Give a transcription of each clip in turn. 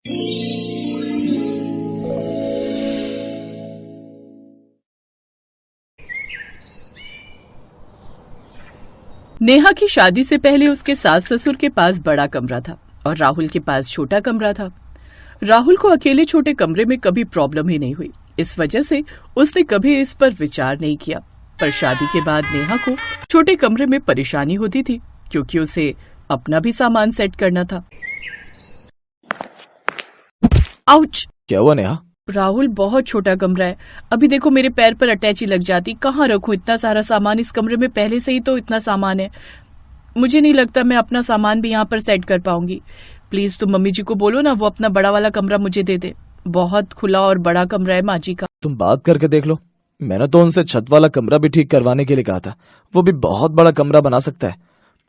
नेहा की शादी से पहले उसके सास ससुर के पास बड़ा कमरा था और राहुल के पास छोटा कमरा था। राहुल को अकेले छोटे कमरे में कभी प्रॉब्लम ही नहीं हुई, इस वजह से उसने कभी इस पर विचार नहीं किया। पर शादी के बाद नेहा को छोटे कमरे में परेशानी होती थी क्योंकि उसे अपना भी सामान सेट करना था। आउच! क्या हुआ नेहा? राहुल, बहुत छोटा कमरा है। अभी देखो मेरे पैर पर अटैची लग जाती। कहाँ रखूं इतना सारा सामान? इस कमरे में पहले से ही तो इतना सामान है। मुझे नहीं लगता मैं अपना सामान भी यहाँ पर सेट कर पाऊंगी। प्लीज तुम मम्मी जी को बोलो ना, वो अपना बड़ा वाला कमरा मुझे दे दे। बहुत खुला और बड़ा कमरा है माँ जी का। तुम बात करके देख लो। मैंने तो उनसे छत वाला कमरा भी ठीक करवाने के लिए कहा था, वो भी बहुत बड़ा कमरा बना सकता है,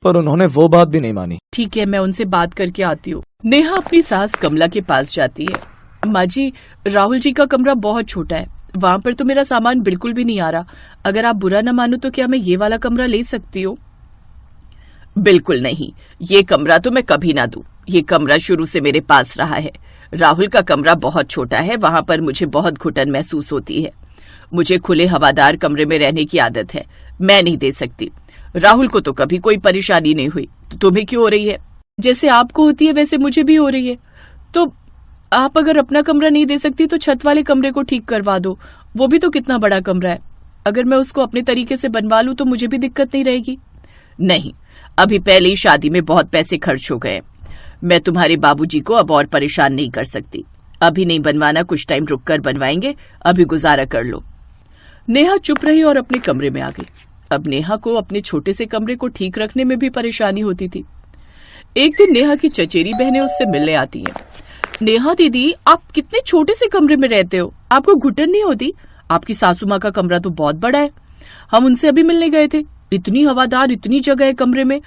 पर उन्होंने वो बात भी नहीं मानी। ठीक है, मैं उनसे बात करके आती हूँ। नेहा अपनी सास कमला के पास जाती है। माँ जी, राहुल जी का कमरा बहुत छोटा है, वहाँ पर तो मेरा सामान बिल्कुल भी नहीं आ रहा। अगर आप बुरा न मानो तो क्या मैं ये वाला कमरा ले सकती हूँ? बिल्कुल नहीं, ये कमरा तो मैं कभी ना दूं। ये कमरा शुरू से मेरे पास रहा है। राहुल का कमरा बहुत छोटा है, वहाँ पर मुझे बहुत घुटन महसूस होती है। मुझे खुले हवादार कमरे में रहने की आदत है, मैं नहीं दे सकती। राहुल को तो कभी कोई परेशानी नहीं हुई, तो तुम्हें क्यों हो रही है? जैसे आपको होती है वैसे मुझे भी हो रही है। तो आप अगर अपना कमरा नहीं दे सकती तो छत वाले कमरे को ठीक करवा दो, वो भी तो कितना बड़ा कमरा है। अगर मैं उसको अपने तरीके से बनवा लूं तो मुझे भी दिक्कत नहीं रहेगी। नहीं, अभी पहले ही शादी में बहुत पैसे खर्च हो गए। मैं तुम्हारे बाबूजी को अब और परेशान नहीं कर सकती। अभी नहीं बनवाना, कुछ टाइम रुक कर बनवाएंगे, अभी गुजारा कर लो। नेहा चुप रही और अपने कमरे में आ गई। अब नेहा को अपने छोटे से कमरे को ठीक रखने में भी परेशानी होती थी। एक दिन नेहा की चचेरी बहनें उससे मिलने आती हैं। नेहा दीदी, आप कितने छोटे से कमरे में रहते हो? आपको घुटन नहीं होती? आपकी सासू माँ का कमरा तो बहुत बड़ा है। हम उनसे अभी मिलने गए थे, इतनी हवादार, इतनी जगह है कमरे में।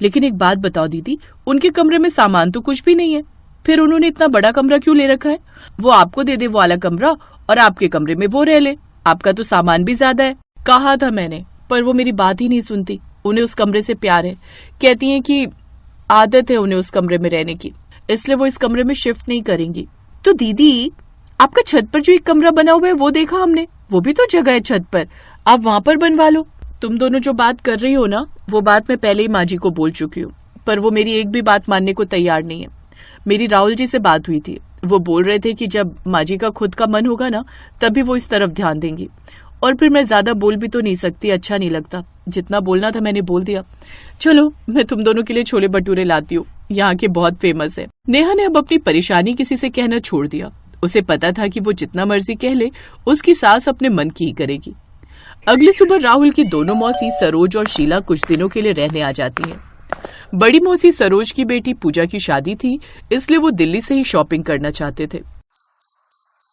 लेकिन एक बात बताओ दीदी, उनके कमरे में सामान तो कुछ भी नहीं है, फिर उन्होंने इतना बड़ा कमरा क्यों ले रखा है? वो आपको दे दे वो वाला कमरा और आपके कमरे में वो रह ले, आपका तो सामान भी ज्यादा है। कहा था मैंने, पर वो मेरी बात ही नहीं सुनती। उन्हें उस कमरे से प्यार है, कहती हैं कि आदत है उन्हें उस कमरे में रहने की, इसलिए वो इस कमरे में शिफ्ट नहीं करेंगी। तो दीदी, आपका छत पर जो एक कमरा बना हुआ है वो देखा हमने, वो भी तो जगह है छत पर, आप वहाँ पर बनवा लो। तुम दोनों जो बात कर रही हो ना, वो बात मैं पहले ही माँ जी को बोल चुकी हूँ, पर वो मेरी एक भी बात मानने को तैयार नहीं है। मेरी राहुल जी से बात हुई थी, वो बोल रहे थे कि जब माँ जी का खुद का मन होगा ना, तभी वो इस तरफ ध्यान देंगी। और फिर मैं ज्यादा बोल भी तो नहीं सकती, अच्छा नहीं लगता। जितना बोलना था मैंने बोल दिया। चलो, मैं तुम दोनों के लिए छोले भटूरे लाती हूँ, यहाँ के बहुत फेमस है। नेहा ने अब अपनी परेशानी किसी से कहना छोड़ दिया। उसे पता था कि वो जितना मर्जी कह ले, उसकी सास अपने मन की ही करेगी। अगली सुबह राहुल की दोनों मौसी सरोज और शीला कुछ दिनों के लिए रहने आ जाती हैं। बड़ी मौसी सरोज की बेटी पूजा की शादी थी, इसलिए वो दिल्ली से ही शॉपिंग करना चाहते थे।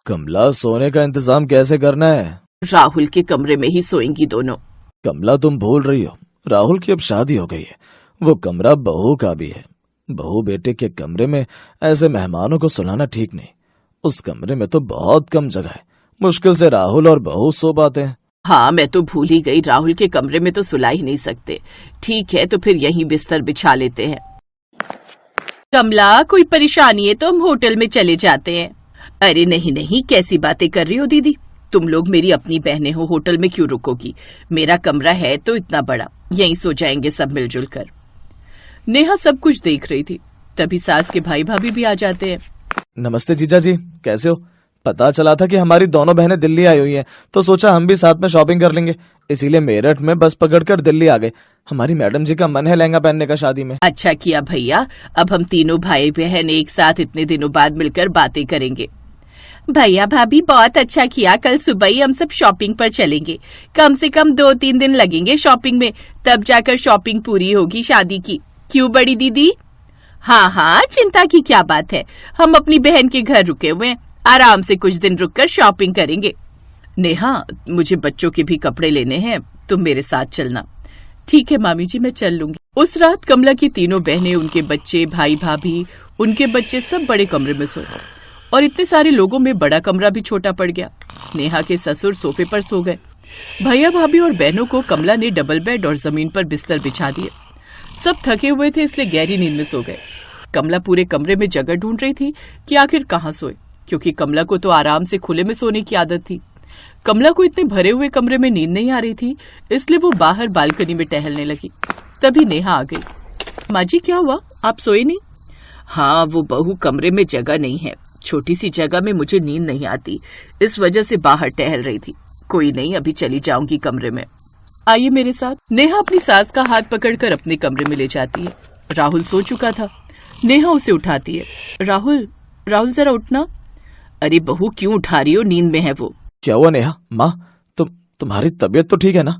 कमला, सोने का इंतजाम कैसे करना है? राहुल के कमरे में ही सोएंगी दोनों। कमला, तुम भूल रही हो, राहुल की अब शादी हो गई है, वो कमरा बहू का भी है। बहू बेटे के कमरे में ऐसे मेहमानों को सुलाना ठीक नहीं। उस कमरे में तो बहुत कम जगह है, मुश्किल से राहुल और बहू सो पाते हैं। हाँ, मैं तो भूल ही गई, राहुल के कमरे में तो सुला ही नहीं सकते। ठीक है, तो फिर यहीं बिस्तर बिछा लेते हैं। कमला, कोई परेशानी है तो हम होटल में चले जाते हैं। अरे नहीं नहीं, कैसी बातें कर रही हो दीदी, तुम लोग मेरी अपनी बहनें हो, होटल में क्यों रुकोगी? मेरा कमरा है तो इतना बड़ा, यहीं सो जाएंगे सब मिलजुल कर। नेहा सब कुछ देख रही थी, तभी सास के भाई भाभी भी आ जाते हैं। नमस्ते जीजा जी, कैसे हो? पता चला था कि हमारी दोनों बहनें दिल्ली आई हुई हैं, तो सोचा हम भी साथ में शॉपिंग कर लेंगे, इसीलिए मेरठ में बस पकड़कर दिल्ली आ गए। हमारी मैडम जी का मन है लहंगा पहनने का शादी में। अच्छा किया भैया, अब हम तीनों भाई बहन एक साथ इतने दिनों बाद मिलकर बातें करेंगे। भैया भाभी, बहुत अच्छा किया, कल सुबह ही हम सब शॉपिंग पर चलेंगे। कम से कम 2-3 दिन लगेंगे शॉपिंग में, तब जाकर शॉपिंग पूरी होगी शादी की। क्यों बड़ी दीदी? हाँ हाँ, चिंता की क्या बात है, हम अपनी बहन के घर रुके हुए हैं, आराम से कुछ दिन रुककर शॉपिंग करेंगे। नेहा, मुझे बच्चों के भी कपड़े लेने हैं, तुम मेरे साथ चलना। ठीक है मामी जी, मैं चल लूंगी। उस रात कमला की तीनों बहनें, उनके बच्चे, भाई भाभी, उनके बच्चे सब बड़े कमरे में सोए और इतने सारे लोगों में बड़ा कमरा भी छोटा पड़ गया। नेहा के ससुर सोफे पर सो गए। भैया भाभी और बहनों को कमला ने डबल बेड और जमीन पर बिस्तर बिछा दिए। सब थके हुए थे, इसलिए गहरी नींद में सो गए। कमला पूरे कमरे में जगह ढूंढ रही थी कि आखिर कहाँ सोए, क्योंकि कमला को तो आराम से खुले में सोने की आदत थी। कमला को इतने भरे हुए कमरे में नींद नहीं आ रही थी, इसलिए वो बाहर बालकनी में टहलने लगी। तभी नेहा आ गई। माँ जी क्या हुआ, आप सोए नहीं? हाँ, वो बहू कमरे में जगह नहीं है, छोटी सी जगह में मुझे नींद नहीं आती, इस वजह से बाहर टहल रही थी। कोई नहीं, अभी चली जाऊंगी कमरे में। आइए मेरे साथ। नेहा अपनी सास का हाथ पकड़कर अपने कमरे में ले जाती है। राहुल सो चुका था। नेहा उसे उठाती है। राहुल, राहुल जरा उठना। अरे बहू क्यों उठा रही हो, नींद में है वो। क्या हुआ नेहा? माँ, तुम्हारी तबीयत तो ठीक है ना?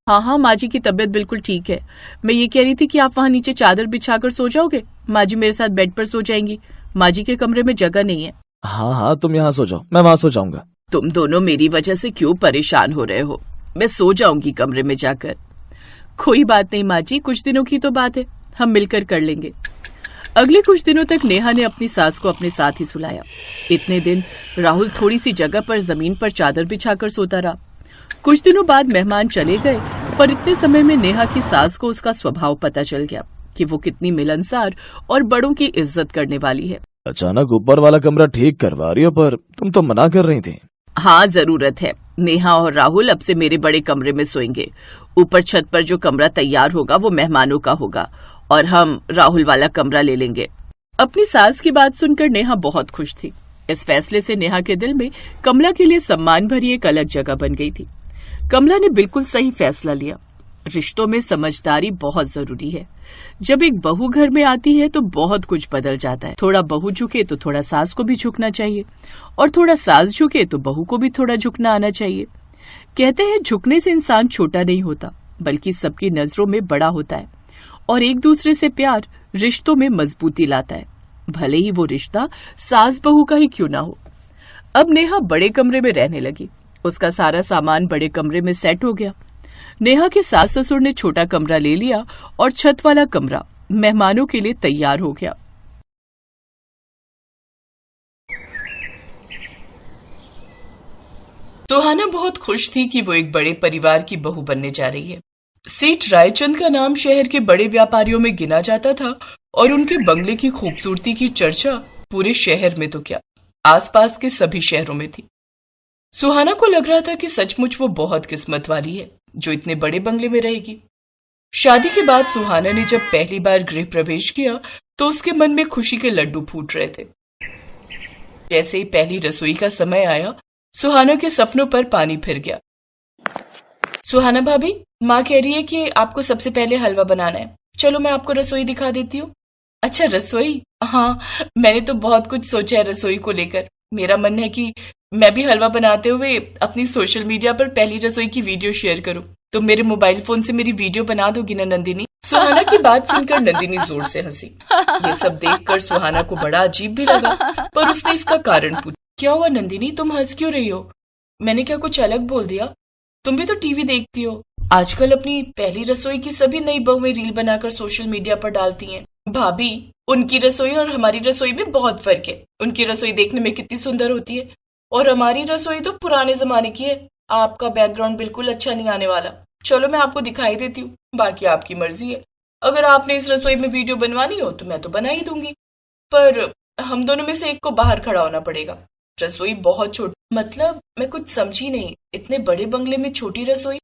हाँ, माँ जी की तबीयत बिल्कुल ठीक है। मैं ये कह रही थी कि आप वहाँ नीचे चादर बिछाकर सो जाओगे। माँ जी मेरे साथ बेड पर सो जाएंगी। माँ जी के कमरे में जगह नहीं है। हाँ, तुम यहाँ सो जाओ, मैं वहाँ सो जाऊंगा। तुम दोनों मेरी वजह से क्यों परेशान हो रहे हो? मैं सो जाऊंगी कमरे में जाकर। कोई बात नहीं माँ जी, कुछ दिनों की तो बात है, हम मिलकर कर लेंगे। अगले कुछ दिनों तक नेहा ने अपनी सास को अपने साथ ही सुलाया। इतने दिन राहुल थोड़ी सी जगह पर जमीन पर चादर बिछाकर सोता रहा। कुछ दिनों बाद मेहमान चले गए, पर इतने समय में नेहा की सास को उसका स्वभाव पता चल गया कि वो कितनी मिलनसार और बड़ों की इज्जत करने वाली है। अचानक ऊपर वाला कमरा ठीक करवा रही हो, पर तुम तो मना कर रही थी। हाँ, जरूरत है। नेहा और राहुल अब से मेरे बड़े कमरे में सोएंगे। ऊपर छत पर जो कमरा तैयार होगा वो मेहमानों का होगा और हम राहुल वाला कमरा ले लेंगे। अपनी सास की बात सुनकर नेहा बहुत खुश थी। इस फैसले से नेहा के दिल में कमला के लिए सम्मान भरी एक अलग जगह बन गई थी। कमला ने बिल्कुल सही फैसला लिया। रिश्तों में समझदारी बहुत जरूरी है। जब एक बहू घर में आती है तो बहुत कुछ बदल जाता है। थोड़ा बहू झुके तो थोड़ा सास को भी झुकना चाहिए, और थोड़ा सास झुके तो बहू को भी थोड़ा झुकना आना चाहिए। कहते हैं झुकने से इंसान छोटा नहीं होता, बल्कि सबकी नजरों में बड़ा होता है, और एक दूसरे से प्यार रिश्तों में मजबूती लाता है, भले ही वो रिश्ता सास बहू का ही क्यों ना हो। अब नेहा बड़े कमरे में रहने लगी। उसका सारा सामान बड़े कमरे में सेट हो गया। नेहा के सास ससुर ने छोटा कमरा ले लिया और छत वाला कमरा मेहमानों के लिए तैयार हो गया। सुहाना बहुत खुश थी कि वो एक बड़े परिवार की बहू बनने जा रही है। सेठ रायचंद का नाम शहर के बड़े व्यापारियों में गिना जाता था और उनके बंगले की खूबसूरती की चर्चा पूरे शहर में तो क्या, आसपास के सभी शहरों में थी। सुहाना को लग रहा था कि सचमुच वो बहुत किस्मत वाली है जो इतने बड़े बंगले में रहेगी। शादी के बाद सुहाना ने जब पहली बार गृह प्रवेश किया तो उसके मन में खुशी के लड्डू फूट रहे थे। जैसे ही पहली रसोई का समय आया, सुहाना के सपनों पर पानी फिर गया। सुहाना भाभी, माँ कह रही है कि आपको सबसे पहले हलवा बनाना है। चलो मैं आपको रसोई दिखा देती हूँ। अच्छा रसोई? हाँ, मैंने तो बहुत कुछ सोचा है रसोई को लेकर। मेरा मन है कि मैं भी हलवा बनाते हुए अपनी सोशल मीडिया पर पहली रसोई की वीडियो शेयर करूं। तो मेरे मोबाइल फोन से मेरी वीडियो बना दोगी ना नंदिनी? सुहाना की बात सुनकर नंदिनी जोर से हंसी। ये सब देखकर सुहाना को बड़ा अजीब भी लगा, पर उसने इसका कारण पूछा। क्या हुआ नंदिनी, तुम हंस क्यों रही हो? मैंने क्या कुछ अलग बोल दिया? तुम भी तो टीवी देखती हो। आजकल अपनी पहली रसोई की सभी नई बहुएं रील बनाकर सोशल मीडिया पर डालती हैं। भाभी, उनकी रसोई और हमारी रसोई में बहुत फर्क है। उनकी रसोई देखने में कितनी सुंदर होती है और हमारी रसोई तो पुराने जमाने की है। आपका बैकग्राउंड बिल्कुल अच्छा नहीं आने वाला। चलो मैं आपको दिखाई देती हूँ, बाकी आपकी मर्जी है। अगर आपने इस रसोई में वीडियो बनवानी हो तो मैं तो बना ही दूंगी, पर हम दोनों में से एक को बाहर खड़ा होना पड़ेगा। रसोई बहुत छोटी। मतलब मैं कुछ समझी नहीं, इतने बड़े बंगले में छोटी रसोई?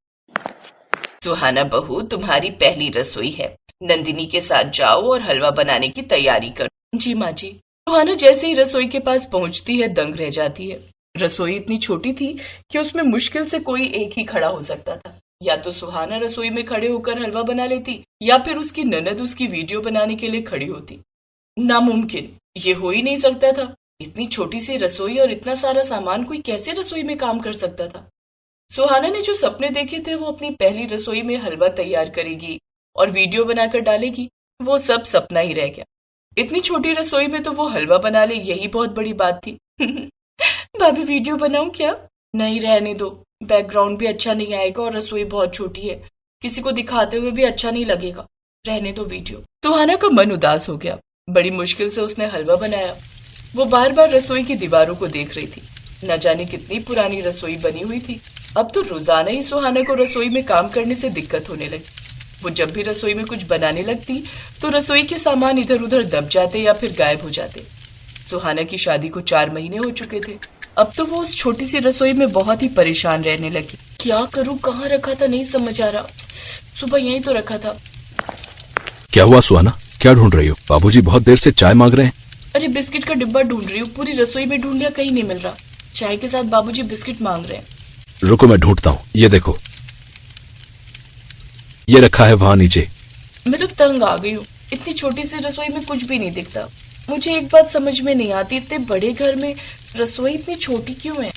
सुहाना बहू, तुम्हारी पहली रसोई है। नंदिनी के साथ जाओ और हलवा बनाने की तैयारी करो। जी माँ जी। सुहाना जैसे ही रसोई के पास पहुंचती है दंग रह जाती है। रसोई इतनी छोटी थी कि उसमें मुश्किल से कोई एक ही खड़ा हो सकता था। या तो सुहाना रसोई में खड़े होकर हलवा बना लेती, या फिर उसकी ननद उसकी वीडियो बनाने के लिए खड़ी होती। नामुमकिन, ये हो ही नहीं सकता था। इतनी छोटी सी रसोई और इतना सारा सामान, कोई कैसे रसोई में काम कर सकता था? सुहाना ने जो सपने देखे थे वो अपनी पहली रसोई में हलवा तैयार करेगी और वीडियो बनाकर डालेगी, वो सब सपना ही रह गया। इतनी छोटी रसोई में तो वो हलवा बना ले, यही बहुत बड़ी बात थी। भाभी वीडियो बनाऊं क्या? नहीं, रहने दो। बैकग्राउंड भी अच्छा नहीं आएगा और रसोई बहुत छोटी है, किसी को दिखाते हुए भी अच्छा नहीं लगेगा। रहने दो वीडियो। सुहाना का मन उदास हो गया। बड़ी मुश्किल से उसने हलवा बनाया। वो बार बार रसोई की दीवारों को देख रही थी। न जाने कितनी पुरानी रसोई बनी हुई थी। अब तो रोजाना ही सुहाना को रसोई में काम करने से दिक्कत होने लगी। वो जब भी रसोई में कुछ बनाने लगती तो रसोई के सामान इधर उधर दब जाते या फिर गायब हो जाते। सुहाना की शादी को 4 महीने हो चुके थे। अब तो वो उस छोटी सी रसोई में बहुत ही परेशान रहने लगी। क्या करूं, कहाँ रखा था नहीं समझ आ रहा। सुबह यहीं तो रखा था। क्या हुआ सुहाना, क्या ढूंढ रही हो? बाबूजी बहुत देर से चाय मांग रहे हैं। अरे बिस्किट का डिब्बा ढूंढ रही हूँ, पूरी रसोई में ढूंढ लिया, कहीं नहीं मिल रहा। चाय के साथ बाबूजी बिस्किट मांग रहे हैं। रुको मैं ढूंढता हूँ। ये देखो, ये रखा है वहां नीचे। मैं तो तंग आ गई हूँ, इतनी छोटी सी रसोई में कुछ भी नहीं दिखता। मुझे एक बात समझ में नहीं आती, इतने बड़े घर में रसोई इतनी छोटी क्यों है?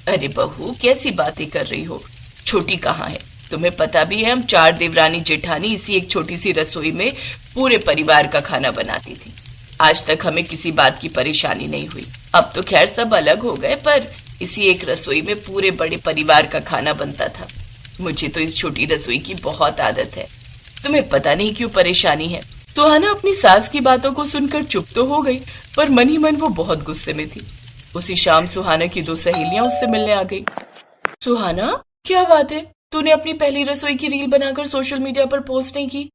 अरे बहू, कैसी बातें कर रही हो, छोटी कहाँ है? तुम्हें पता भी है हम 4 देवरानी जेठानी इसी एक छोटी सी रसोई में पूरे परिवार का खाना बनाती थी। आज तक हमें किसी बात की परेशानी नहीं हुई। अब तो खैर सब अलग हो गए, पर इसी एक रसोई में पूरे बड़े परिवार का खाना बनता था। मुझे तो इस छोटी रसोई की बहुत आदत है, तुम्हें पता नहीं क्यों परेशानी है। सुहाना अपनी सास की बातों को सुनकर चुप तो हो गई, पर मन ही मन वो बहुत गुस्से में थी। उसी शाम सुहाना की 2 सहेलियां उससे मिलने आ गई। सुहाना, क्या बात है, तूने अपनी पहली रसोई की रील बनाकर सोशल मीडिया पर पोस्ट नहीं की?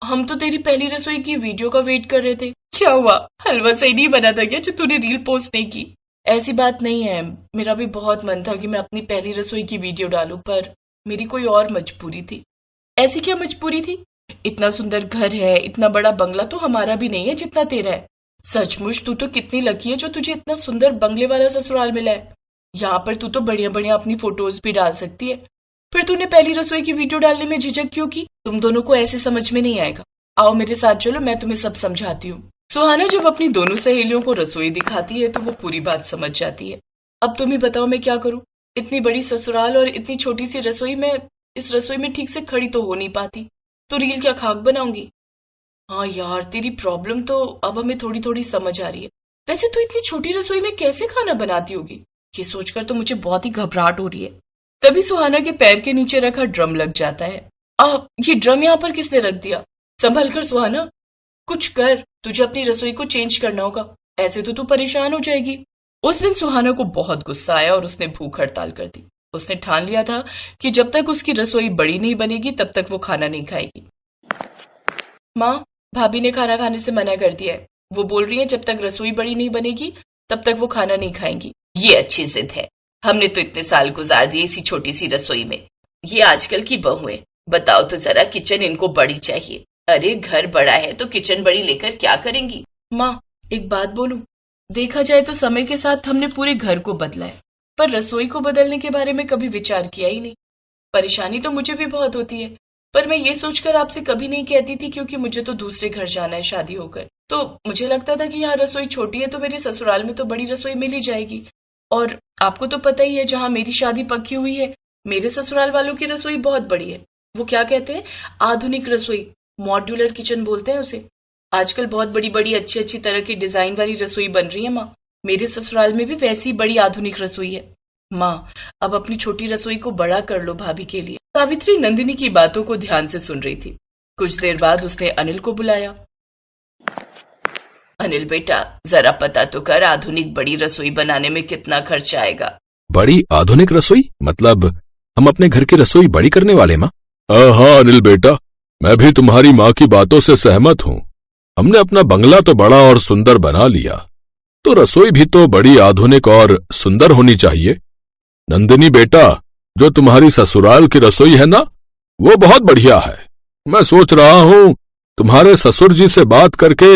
हम तो तेरी पहली रसोई की वीडियो का वेट कर रहे थे। क्या हुआ, हलवा सही नहीं बना था क्या जो तूने रील पोस्ट नहीं की? ऐसी बात नहीं है, मेरा भी बहुत मन था कि मैं अपनी पहली रसोई की वीडियो डालूं, पर मेरी कोई और मजबूरी थी। ऐसी क्या मजबूरी थी? इतना सुंदर घर है, इतना बड़ा बंगला तो हमारा भी नहीं है जितना तेरा है। सचमुच तू तो कितनी लकी है जो तुझे इतना सुंदर बंगले वाला ससुराल मिला है। यहाँ पर तू तो बढ़िया बढ़िया अपनी फोटोज भी डाल सकती है, फिर तूने पहली रसोई की वीडियो डालने में झिझक क्यों की? तुम दोनों को ऐसे समझ में नहीं आएगा। आओ मेरे साथ चलो, मैं तुम्हें सब समझाती हूँ। सुहाना जब अपनी दोनों सहेलियों को रसोई दिखाती है तो वो पूरी बात समझ जाती है। अब तुम ही बताओ मैं क्या करूँ, इतनी बड़ी ससुराल और इतनी छोटी सी रसोई में, इस रसोई में ठीक से खड़ी तो हो नहीं पाती, तो रील क्या खाक बनाऊंगी? हाँ यार, तेरी प्रॉब्लम तो अब हमें थोड़ी थोड़ी समझ आ रही है। वैसे तू इतनी छोटी रसोई में कैसे खाना बनाती होगी, ये सोचकर तो मुझे बहुत ही घबराहट हो रही है। तभी सुहाना के पैर के नीचे रखा ड्रम लग जाता है। ये ड्रम यहाँ पर किसने रख दिया? संभल कर सुहाना, कुछ कर, तुझे अपनी रसोई को चेंज करना होगा, ऐसे तो तू परेशान हो जाएगी। उस दिन सुहाना को बहुत गुस्सा आया और उसने भूख हड़ताल कर दी। उसने ठान लिया था कि जब तक उसकी रसोई बड़ी नहीं बनेगी तब तक वो खाना नहीं खाएगी। माँ, भाभी ने खाना खाने से मना कर दिया है। वो बोल रही है जब तक रसोई बड़ी नहीं बनेगी तब तक वो खाना नहीं खाएंगी। ये अच्छी जिद है, हमने तो इतने साल गुजार दिए इसी छोटी सी रसोई में। ये आजकल की बहुएं, बताओ तो जरा, किचन इनको बड़ी चाहिए। अरे घर बड़ा है तो किचन बड़ी लेकर क्या करेंगी? माँ, एक बात बोलूं, देखा जाए तो समय के साथ हमने पूरे घर को बदला है, पर रसोई को बदलने के बारे में कभी विचार किया ही नहीं। परेशानी तो मुझे भी बहुत होती है, पर मैं ये सोचकर आपसे कभी नहीं कहती थी क्योंकि मुझे तो दूसरे घर जाना है शादी होकर। तो मुझे लगता था कि यहाँ रसोई छोटी है तो मेरे ससुराल में तो बड़ी रसोई मिल ही जाएगी। और आपको तो पता ही है, जहाँ मेरी शादी पक्की हुई है मेरे ससुराल वालों की रसोई बहुत बड़ी है। वो क्या कहते हैं, आधुनिक रसोई, मॉड्यूलर किचन बोलते हैं उसे। आजकल बहुत बड़ी बड़ी अच्छी अच्छी तरह की डिजाइन वाली रसोई बन रही है माँ। मेरे ससुराल में भी वैसी बड़ी आधुनिक रसोई है। माँ, अब अपनी छोटी रसोई को बड़ा कर लो भाभी के लिए। सावित्री नंदिनी की बातों को ध्यान से सुन रही थी। कुछ देर बाद उसने अनिल को बुलाया। अनिल बेटा, जरा पता तो कर, आधुनिक बड़ी रसोई बनाने में कितना खर्च आएगा? बड़ी आधुनिक रसोई मतलब हम अपने घर की रसोई बड़ी करने वाले माँ? हाँ अनिल बेटा, मैं भी तुम्हारी माँ की बातों से सहमत हूँ। हमने अपना बंगला तो बड़ा और सुंदर बना लिया, तो रसोई भी तो बड़ी आधुनिक और सुंदर होनी चाहिए। नंदिनी बेटा, जो तुम्हारी ससुराल की रसोई है ना, वो बहुत बढ़िया है। मैं सोच रहा हूँ तुम्हारे ससुर जी से बात करके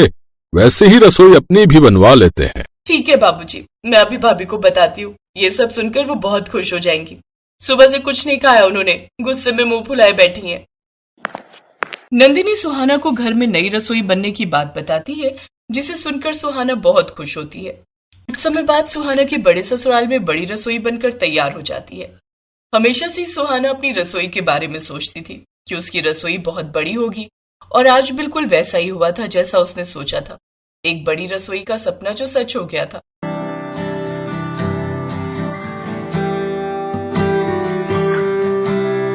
वैसे ही रसोई अपनी भी बनवा लेते हैं। ठीक है बाबूजी, मैं अभी भाभी को बताती हूँ। ये सब सुनकर वो बहुत खुश हो जाएंगी। सुबह से कुछ नहीं खाया उन्होंने, गुस्से में मुंह फुलाए बैठी हैं। नंदिनी सुहाना को घर में नई रसोई बनने की बात बताती है, जिसे सुनकर सुहाना बहुत खुश होती है। कुछ समय बाद सुहाना के बड़े ससुराल में बड़ी रसोई बनकर तैयार हो जाती है। हमेशा से ही सुहाना अपनी रसोई के बारे में सोचती थी कि उसकी रसोई बहुत बड़ी होगी, और आज बिल्कुल वैसा ही हुआ था जैसा उसने सोचा था। एक बड़ी रसोई का सपना जो सच हो गया था।